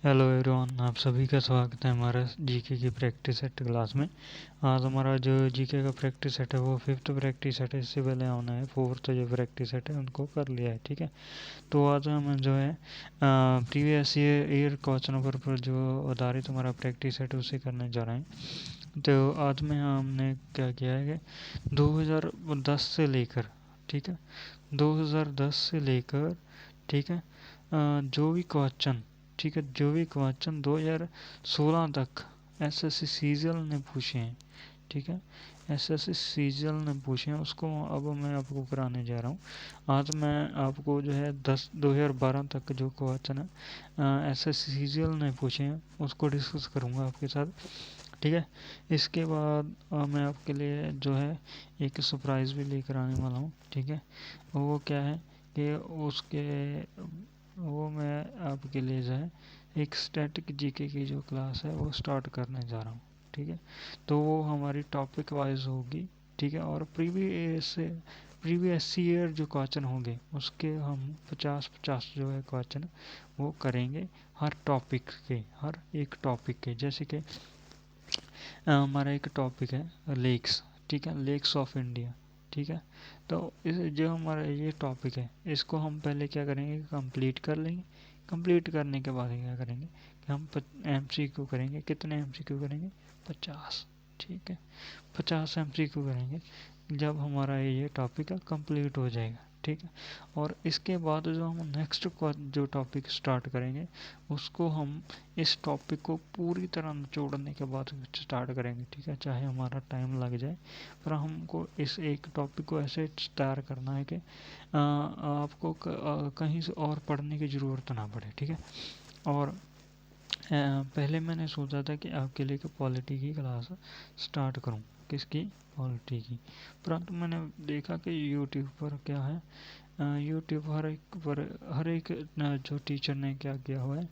Hello everyone, आप सभी का स्वागत है हमारा जीके की प्रैक्टिस सेट क्लास में। आज हमारा जो जीके का प्रैक्टिस सेट है वो फिफ्थ प्रैक्टिस सेट है। इससे पहले हमने फोर्थ जो प्रैक्टिस सेट है उनको कर लिया है, ठीक है। तो आज हम जो है प्रीवियस ईयर क्वेश्चनों पर जो आधारित हमारा प्रैक्टिस सेट है उसे करने जा रहे हैं। तो आज में हमने क्या किया है कि 2010 से लेकर, ठीक है, 2010 से लेकर, ठीक है, जो भी क्वेश्चन, ठीक है, जो भी क्वेश्चन 2016 तक एसएससी सीजीएल ने पूछे हैं, ठीक है, एसएससी सीजीएल ने पूछे हैं उसको अब मैं आपको कराने जा रहा हूँ। आज मैं आपको जो है 2012 तक जो क्वेश्चन है एसएससी सीजीएल ने पूछे हैं उसको डिस्कस करूँगा आपके साथ, ठीक है। इसके बाद मैं आपके लिए जो है एक सरप्राइज़ भी लेकर आने वाला हूँ, ठीक है। वो क्या है कि उसके वो मैं आपके लिए जो है एक स्टैटिक जीके की जो क्लास है वो स्टार्ट करने जा रहा हूँ, ठीक है। तो वो हमारी टॉपिक वाइज होगी, ठीक है। और प्रीवियस ईयर जो क्वेश्चन होंगे उसके हम 50-50 जो है क्वेश्चन वो करेंगे हर टॉपिक के, हर एक टॉपिक के। जैसे कि हमारा एक टॉपिक है लेक्स, ठीक है, लेक्स ऑफ इंडिया, ठीक है। तो इस जो हमारा ये टॉपिक है इसको हम पहले क्या करेंगे, कंप्लीट कर लेंगे। कंप्लीट करने के बाद क्या करेंगे कि हम एमसीक्यू करेंगे। कितने एमसीक्यू करेंगे? 50, ठीक है, 50 एमसीक्यू करेंगे जब हमारा ये टॉपिक कंप्लीट हो जाएगा, ठीक है। और इसके बाद जो हम नेक्स्ट जो टॉपिक स्टार्ट करेंगे उसको हम इस टॉपिक को पूरी तरह निचोड़ने के बाद स्टार्ट करेंगे, ठीक है। चाहे हमारा टाइम लग जाए पर हमको इस एक टॉपिक को ऐसे तैयार करना है कि आपको कहीं से और पढ़ने की ज़रूरत ना पड़े, ठीक है। और पहले मैंने सोचा था कि आपके लिए पॉलिटी की क्लास स्टार्ट करूं। किसकी? पॉलिटी की। परंतु मैंने देखा कि यूट्यूब पर क्या है, यूट्यूब हर एक जो टीचर ने क्या किया हुआ है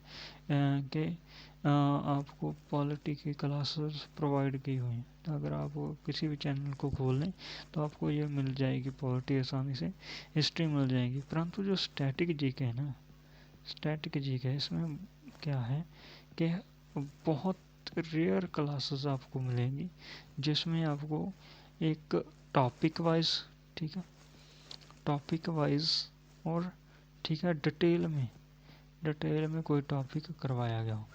कि आपको पॉलिटी की क्लासेस प्रोवाइड की हुई हैं। तो अगर आप किसी भी चैनल को खोल लें तो आपको ये मिल जाएगी पॉलिटी आसानी से, हिस्ट्री मिल जाएगी। परंतु जो स्टैटिक जीके है ना, स्टैटिक जीके है, इसमें क्या है कि बहुत रेयर क्लासेस आपको मिलेंगी जिसमें आपको एक टॉपिक वाइज, ठीक है, टॉपिक वाइज और, ठीक है, डिटेल में कोई टॉपिक करवाया गया हो।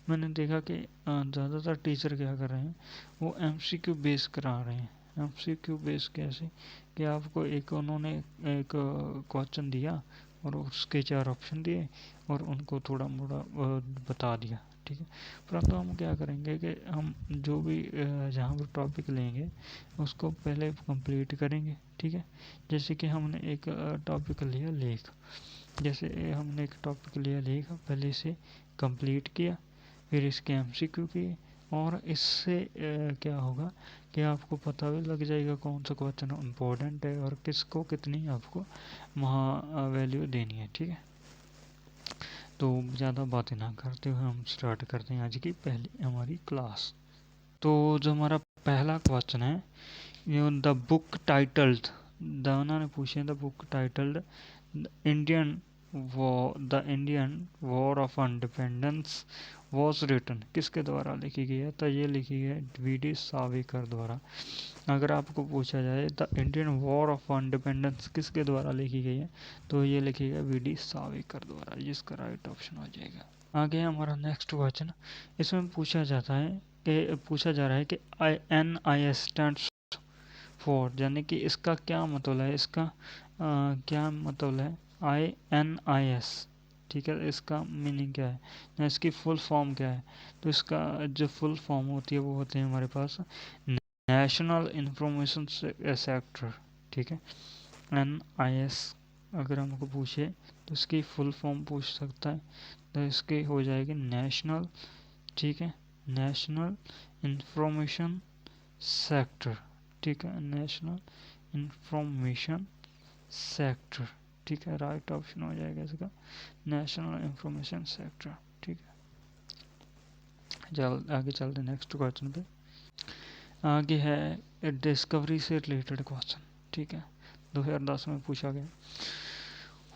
मैंने देखा कि ज़्यादातर टीचर क्या कर रहे हैं, वो एमसीक्यू बेस करा रहे हैं। एमसीक्यू बेस कैसे कि आपको एक उन्होंने एक क्वेश्चन दिया और उसके 4 ऑप्शन दिए और उनको थोड़ा मोड़ा बता दिया, ठीक है। परंतु हम क्या करेंगे कि हम जो भी जहाँ पर टॉपिक लेंगे उसको पहले कंप्लीट करेंगे, ठीक है। जैसे कि हमने एक टॉपिक लिया लेख, जैसे हमने एक टॉपिक लिया लेख, पहले इसे कंप्लीट किया, फिर इसके एमसीक्यू किए। और इससे क्या होगा कि आपको पता भी लग जाएगा कौन सा क्वेश्चन इम्पोर्टेंट है और किसको कितनी आपको वहाँ वैल्यू देनी है, ठीक है। तो ज़्यादा बातें ना करते हुए हम स्टार्ट करते हैं आज की पहली हमारी क्लास। तो जो हमारा पहला क्वेश्चन है, द बुक टाइटल्ड, दाना ने पूछे the book titled Indian the Indian war of independence was written, किसके द्वारा लिखी गई है? तो ये लिखी है वीडी सावरकर द्वारा। अगर आपको पूछा जाए the Indian war of independence किसके द्वारा लिखी गई है तो ये लिखी गई वीडी सावरकर द्वारा, जिसका राइट ऑप्शन हो जाएगा। आगे हमारा नेक्स्ट क्वेश्चन, इसमें पूछा जाता है कि पूछा जा रहा है कि NIS स्टैंड्स फॉर, यानी कि इसका क्या मतलब है, इसका क्या मतलब है INIS, ठीक है। इसका मीनिंग क्या है ना, इसकी फुल फॉर्म क्या है? तो इसका जो फुल फॉर्म होती है वो होती है हमारे पास नेशनल इंफॉर्मेशन सेक्टर, ठीक है। NIS अगर हमको पूछे तो इसकी फुल फॉर्म पूछ सकता है, तो इसकी हो जाएगी नेशनल, ठीक है, नेशनल इंफॉर्मेशन सेक्टर, ठीक है, नेशनल इंफॉर्मेशन सेक्टर, ठीक है। राइट ऑप्शन हो जाएगा इसका नेशनल इंफॉर्मेशन सेक्टर, ठीक है। आगे चलते नेक्स्ट क्वेश्चन पे। आगे है डिस्कवरी से रिलेटेड क्वेश्चन, ठीक है, 2010 में पूछा गया।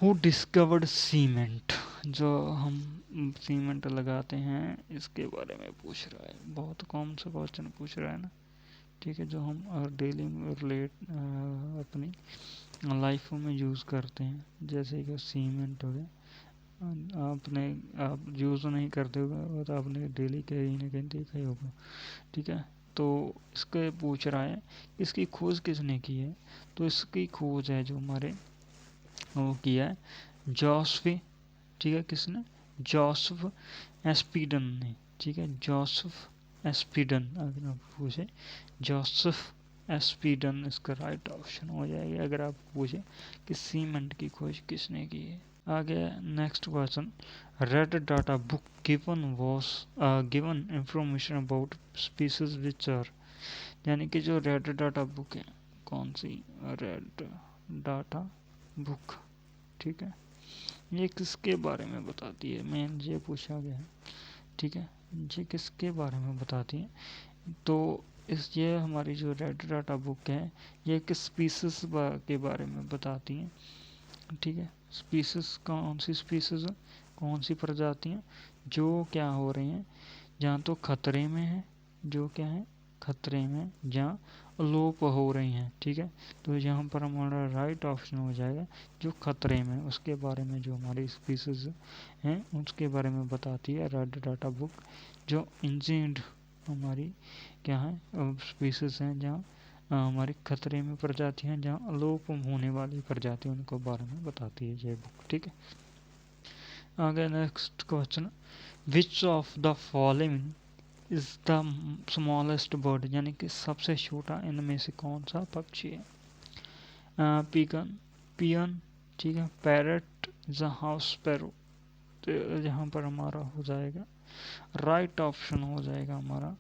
हु डिस्कवर्ड सीमेंट, जो हम सीमेंट लगाते हैं इसके बारे में पूछ रहा है। बहुत कॉमन सा क्वेश्चन पूछ रहा है ना, ठीक है, जो हम डेली रिलेट अपनी लाइफ में यूज़ करते हैं, जैसे कि सीमेंट हो गया। आपने आप यूज़ नहीं करते होगा वो तो आपने डेली कहीं ना कहीं देखा ही होगा, ठीक है। तो इसके पूछ रहा है इसकी खोज किसने की है, तो इसकी खोज है जो हमारे वो किया है जोसेफ, ठीक है, किसने, जोसेफ एस्पिडन ने, ठीक है, जोसेफ एस्पिडन। अगर आप पूछे जोसेफ एस्पिडन इसका राइट ऑप्शन हो जाएगा अगर आप पूछे कि सीमेंट की खोज किसने की है। आगे next question, red data book given was given information about species which are, यानी कि जो रेड डाटा बुक है, कौन सी रेड डाटा बुक, ठीक है, ये किसके बारे में बताती है, मेन ये पूछा गया है, ठीक है, ये किसके बारे में बताती है। तो इस ये हमारी जो रेड डाटा बुक है ये किस स्पीसीज के बारे में बताती हैं, ठीक है। स्पीसीज कौन सी स्पीसीज है, कौन सी प्रजातियां जो क्या हो रही हैं, जहाँ तो खतरे में है, जो क्या है खतरे में, जहाँ लोप हो रही हैं, ठीक है। तो यहाँ पर हमारा राइट ऑप्शन हो जाएगा जो खतरे में, उसके बारे में जो हमारी स्पीसीज हैं उसके बारे में बताती है रेड डाटा बुक। जो इंजेंड हमारी क्या है स्पीसीज हैं, जहाँ हमारी खतरे में प्रजातियां, जहाँ अलोप होने वाली प्रजातियों उनको बारे में बताती है ये बुक, ठीक है। आगे next question, which of the following is the smallest bird, यानी कि सबसे छोटा इनमें से कौन सा पक्षी है। पीकन, पियन, ठीक है, पैरट या हाउस स्पैरो। तो यहाँ पर हमारा हो जाएगा राइट ऑप्शन हो जाएगा हमारा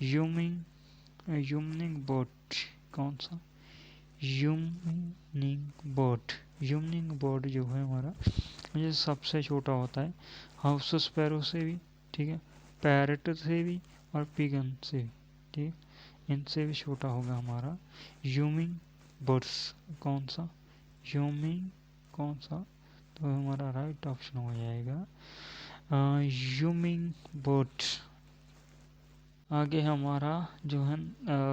यूमनिंग बर्ड। कौन सा, यूमनिंग बर्ड। यूमनिंग बर्ड जो है हमारा ये सबसे छोटा होता है, हाउस स्पैरो से भी, ठीक है, पैरट से भी और पिगन से भी, ठीक है, इनसे भी छोटा होगा हमारा यूमिंग बर्ड्स। कौन सा, यूमिंग कौन सा, तो हमारा राइट ऑप्शन हो जाएगा यूमिंग बर्ड्स। आगे हमारा जो है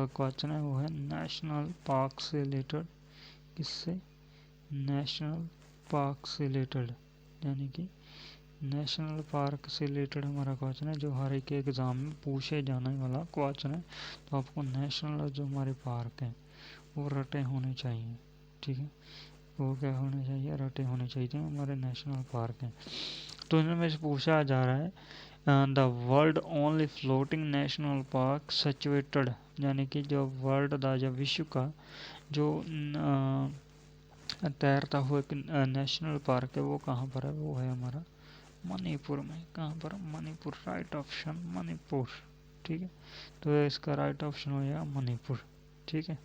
क्वेश्चन है वो है नेशनल पार्क से रिलेटेड, किससे, नेशनल पार्क से रिलेटेड, यानी कि नेशनल पार्क से रिलेटेड हमारा क्वेश्चन है जो हर एक एग्ज़ाम में पूछे जाने वाला क्वेश्चन है। तो आपको नेशनल जो हमारे पार्क हैं वो रटे होने चाहिए, ठीक है, वो क्या होने चाहिए, रटे होने चाहिए हमारे नेशनल पार्क हैं। तो इनमें से पूछा जा रहा है the world only floating national park situated, यानी कि जो वर्ल्ड का जो विश्व का जो तैरता हुआ एक नेशनल पार्क है वो कहाँ पर है, वो है हमारा मणिपुर में। कहाँ पर, मणिपुर, राइट ऑप्शन मणिपुर, ठीक है। तो इसका राइट ऑप्शन हो जाएगा मणिपुर, ठीक है।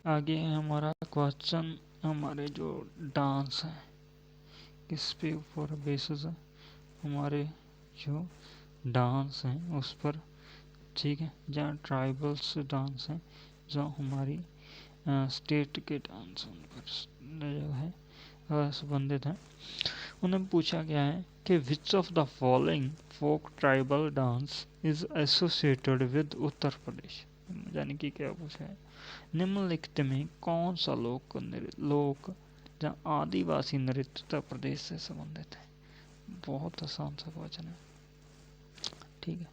आगे है हमारा क्वेश्चन, हमारे जो डांस है किस पे ऊपर बेसिस है, हमारे जो डांस हैं उस पर, ठीक है, जहाँ ट्राइबल्स डांस हैं, जो हमारी स्टेट के डांस उन पर जो है संबंधित है। उन्हें पूछा गया है कि which of the following folk tribal dance is associated with Uttar Pradesh, यानी कि क्या पूछा है, निम्नलिखित में कौन सा लोक जहाँ आदिवासी नृत्य उत्तर प्रदेश से संबंधित है। बहुत आसान सा क्वेश्चन है, ठीक है।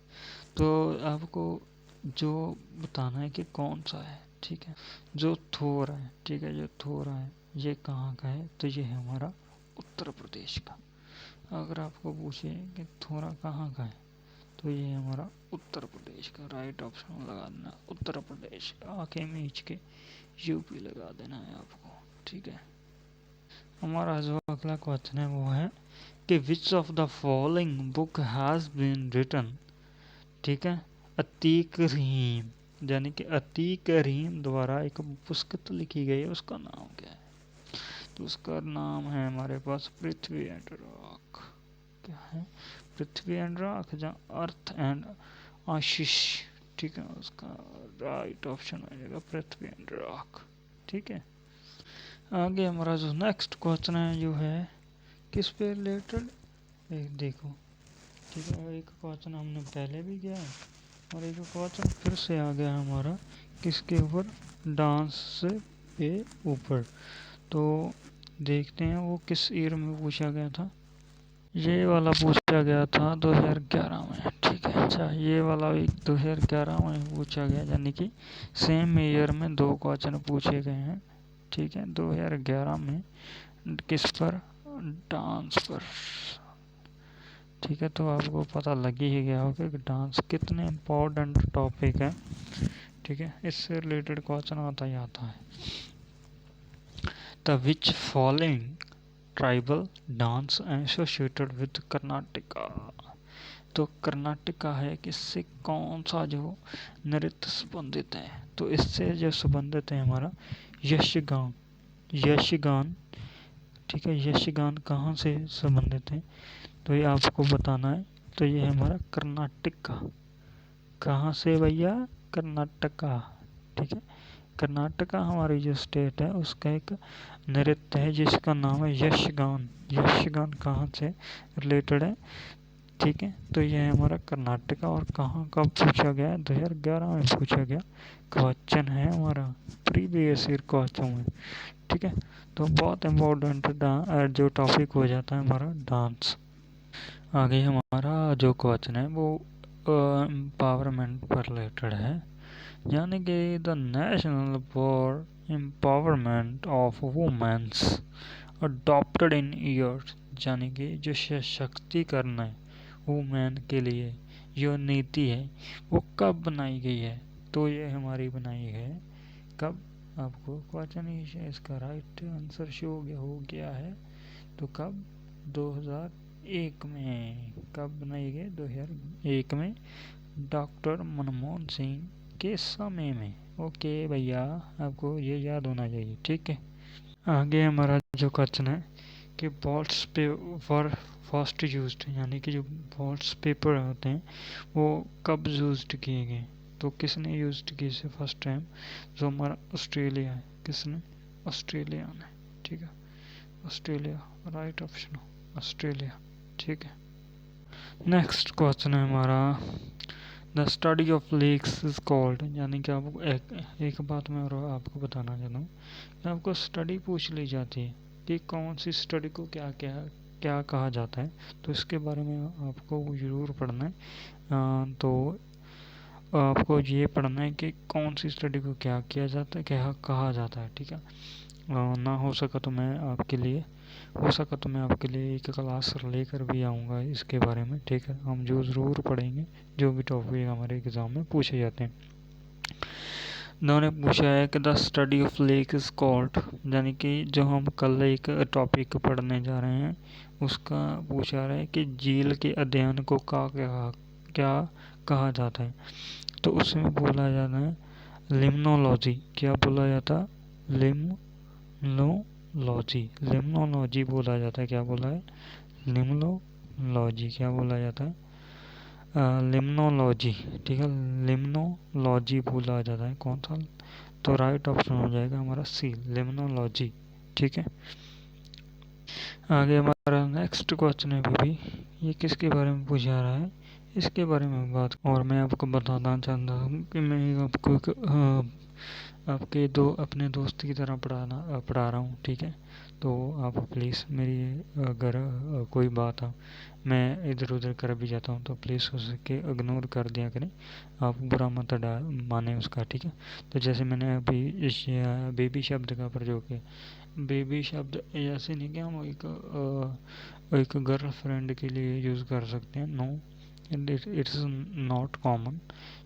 तो आपको जो बताना है कि कौन सा है, ठीक है, जो थोड़ा है, ठीक है, जो थोड़ा है ये कहाँ का है, तो ये है हमारा उत्तर प्रदेश का। अगर आपको पूछे कि थोड़ा कहाँ का है तो ये हमारा उत्तर प्रदेश का, राइट ऑप्शन लगा देना उत्तर प्रदेश, आंखें मीच के यूपी लगा देना है आपको, ठीक है। हमारा जो अगला क्वेश्चन है वो है कि which of the following book has been written, ठीक है, अतीक रहीम, यानी कि अतीक रहीम द्वारा एक पुस्तक लिखी गई है, उसका नाम क्या है, तो उसका नाम है हमारे पास पृथ्वी एंड रॉक। क्या है, पृथ्वी एंड रॉक, जहाँ अर्थ एंड आशीष, ठीक है, उसका राइट ऑप्शन हो जाएगा पृथ्वी एंड रॉक, ठीक है। आगे हमारा जो नेक्स्ट क्वेश्चन है जो है किस पे रिलेटेड, एक देखो, ठीक है, एक क्वेश्चन हमने पहले भी किया है और एक क्वेश्चन फिर से आ गया हमारा किसके ऊपर, डांस पे ऊपर। तो देखते हैं वो किस ईयर में पूछा गया था। ये वाला पूछा गया था 2011 में, ठीक है। अच्छा, ये वाला भी 2011 में पूछा गया, यानी कि सेम ईयर में दो क्वेश्चन पूछे गए हैं, ठीक है। 2011 में किस पर, डांस पर, ठीक है। तो आपको पता लग ही गया होगा कि डांस कितने इम्पोर्टेंट टॉपिक है, ठीक है। इससे रिलेटेड क्वेश्चन आता ही आता है। The which following tribal dance associated with Karnataka. तो कर्नाटका है, किससे कौन सा जो नृत्य संबंधित है, तो इससे जो संबंधित है हमारा यक्षगान। यक्षगान, ठीक है। यक्षगान कहाँ से संबंधित है, तो ये आपको बताना है। तो ये है हमारा कर्नाटका। कहाँ से भैया, कर्नाटका, ठीक है। कर्नाटका हमारी जो स्टेट है उसका एक नृत्य है जिसका नाम है यक्षगान। यक्षगान कहाँ से रिलेटेड है, ठीक है। तो ये है हमारा कर्नाटका। और कहाँ कब पूछा गया है, 2011 में पूछा गया क्वेश्चन है हमारा, प्रीवियस ईयर क्वेश्चन में, ठीक है। तो बहुत इम्पोर्टेंट जो टॉपिक हो जाता है हमारा डांस। आगे हमारा जो क्वेश्चन है वो एम्पावरमेंट पर रिलेटेड है, यानी कि the national for empowerment of womens adopted in years, यानी कि जो सशक्तिकरण है वुमेन के लिए जो नीति है वो कब बनाई गई है। तो ये हमारी बनाई है कब, आपको क्वेश्चन ही इसका राइट आंसर शो हो गया है। तो कब, 2001 में। कब बनाई गई, 2001 में, डॉक्टर मनमोहन सिंह के समय में। ओके भैया, आपको ये याद होना चाहिए, ठीक है। आगे हमारा जो क्वेश्चन है कि बॉल्स पे वर फर्स्ट यूज्ड, यानी कि जो बॉल्स पेपर होते हैं वो कब यूज्ड किए गए। तो किसने यूज्ड किए इसे फर्स्ट टाइम, जो हमारा ऑस्ट्रेलिया है। किसने, ऑस्ट्रेलिया ने, ठीक है। ऑस्ट्रेलिया राइट ऑप्शन, ऑस्ट्रेलिया, ठीक है। नेक्स्ट क्वेश्चन है हमारा the study of lakes is called, यानी कि आपको एक बात मैं और आपको बताना चाहता हूँ कि आपको स्टडी पूछ ली जाती है कि कौन सी स्टडी को क्या क्या क्या कहा जाता है, तो इसके बारे में आपको ज़रूर पढ़ना है। तो आपको ये पढ़ना है कि कौन सी स्टडी को क्या किया जाता है, क्या कहा जाता है, ठीक है। ना हो सका तो मैं आपके लिए, हो सका तो मैं आपके लिए एक क्लास लेकर भी आऊँगा इसके बारे में, ठीक है। हम जो ज़रूर पढ़ेंगे जो भी टॉपिक हमारे एग्ज़ाम में पूछे जाते हैं। उन्होंने पूछा है कि the study of lake is called, यानी कि जो हम कल एक टॉपिक पढ़ने जा रहे हैं उसका पूछा रहा है कि झील के अध्ययन को क्या कहा जाता है। तो उसमें बोला जाता है लिम्नोलॉजी। क्या बोला जाता, लिम्नोलॉजी, लिम्नोलॉजी बोला जाता है। क्या बोला है, लिम्नोलॉजी, क्या बोला जाता है, लिम्नोलॉजी, ठीक है। लिम्नोलॉजी बोला जाता है, कौन सा, तो राइट ऑप्शन हो जाएगा हमारा सी, लिम्नोलॉजी, ठीक है। आगे हमारा नेक्स्ट क्वेश्चन है भी ये किसके बारे में पूछा रहा है, इसके बारे में बात। और मैं आपको बताना चाहता हूँ कि मैं आपको आपके अपने दोस्त की तरह पढ़ा रहा हूँ, ठीक है। तो आप प्लीज़ मेरी अगर कोई बात हो, मैं इधर उधर कर भी जाता हूँ तो प्लीज़ उसके इग्नोर कर दिया करें, आप बुरा मत माने उसका, ठीक है। तो जैसे मैंने अभी इस बेबी शब्द का प्रयोग किया, बेबी शब्द ऐसे नहीं कि हम एक गर्लफ्रेंड के लिए यूज़ कर सकते हैं, नो, इट्स नॉट कॉमन,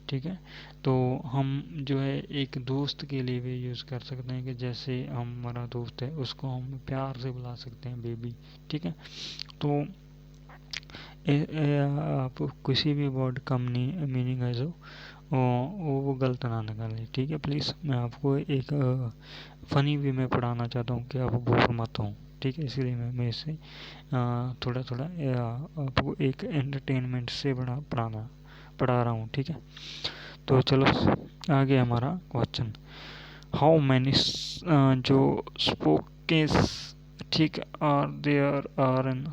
ठीक है। तो हम जो है एक दोस्त के लिए भी यूज़ कर सकते हैं कि जैसे हमारा दोस्त है उसको हम प्यार से बुला सकते हैं बेबी, ठीक है। तो आप किसी भी वर्ड का मीनिंग है जो वो गलत ना निकालें, ठीक है। प्लीज़ मैं आपको एक फ़नी वे में पढ़ाना चाहता हूँ कि आप बोर मत हों, ठीक है। इसलिए मैं इसे थोड़ा थोड़ा आपको एक एंटरटेनमेंट से पढ़ा रहा हूँ, ठीक है। तो चलो आगे हमारा क्वेश्चन, हाउ मैनी जो स्पोकेस, ठीक, आर देयर आर इन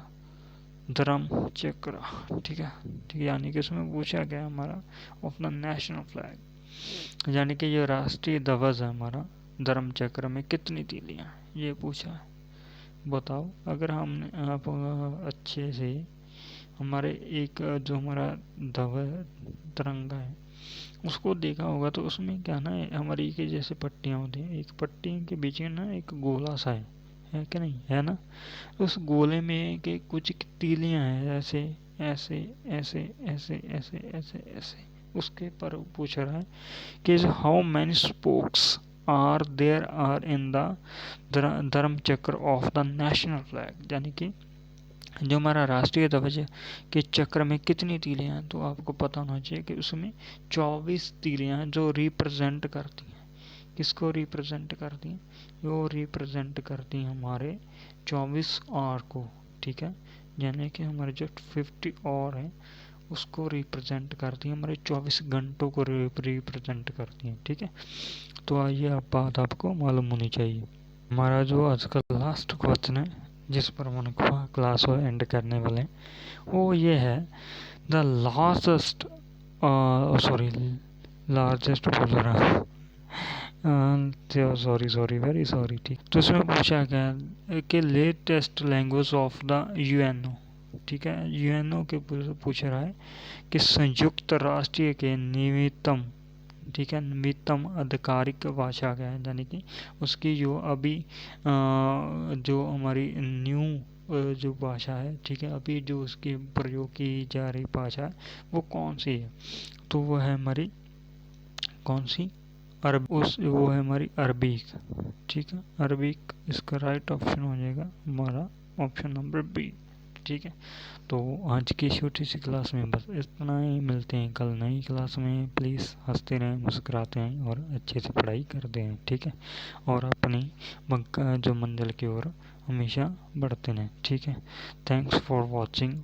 धर्म चक्र, ठीक है। यानी कि उसमें पूछा गया हमारा ऑफ द नेशनल फ्लैग, यानी कि ये राष्ट्रीय ध्वज है हमारा, धर्म चक्र में कितनी तीलियां, ये पूछा है। बताओ, अगर हमने आप अच्छे से हमारे एक जो हमारा ध्वज तिरंगा है उसको देखा होगा तो उसमें क्या ना हमारी के जैसे पट्टियां होती हैं, एक पट्टी के बीच में ना एक गोला सा है कि नहीं है ना। उस गोले में के कुछ तीलियां हैं, ऐसे ऐसे ऐसे ऐसे ऐसे ऐसे ऐसे। उसके पर पूछ रहा है कि how many spokes are there are in the Dharma Chakra of the national flag, यानी कि जो हमारा राष्ट्रीय ध्वज के चक्र में कितनी तीलियां हैं। तो आपको पता होना चाहिए कि उसमें 24 तीलियां हैं जो रिप्रेजेंट करती हैं, किसको रिप्रेजेंट करती हैं, वो रिप्रेजेंट करती हैं हमारे 24 आवर को, ठीक है। यानी कि हमारे जो 50 आवर है उसको रिप्रेजेंट करती हैं, हमारे 24 घंटों को रिप्रेजेंट करती हैं, ठीक है। तो आइए अब बात आपको मालूम होनी चाहिए। हमारा जो आज का लास्ट क्वेश्चन है जिस पर हम क्लास को एंड करने वाले हैं वो ये है, द लार्जेस्ट सॉरी लार्जेस्ट बोल रहा सॉरी वेरी सॉरी, ठीक। तो इसमें पूछा गया कि latest language of the UNO, ठीक है। यूएनओ के पूछ रहा है कि संयुक्त राष्ट्र के निमित्तम, ठीक है, निमित्तम आधिकारिक भाषा क्या है, यानी कि उसकी जो अभी जो हमारी न्यू जो भाषा है, ठीक है, अभी जो उसकी प्रयोग की जा रही भाषा है वो कौन सी है। तो वो है हमारी कौन सी, वो है हमारी अरबिक, ठीक है, अरबिक। इसका राइट ऑप्शन हो जाएगा हमारा ऑप्शन नंबर बी, ठीक है। तो आज की छोटी सी क्लास में बस इतना ही, मिलते हैं कल नई क्लास में। प्लीज़ हंसते रहें, मुस्कुराते हैं और अच्छे से पढ़ाई करते हैं, ठीक है। और अपनी जो मंजिल की ओर हमेशा बढ़ते रहें, ठीक है। Thanks for watching.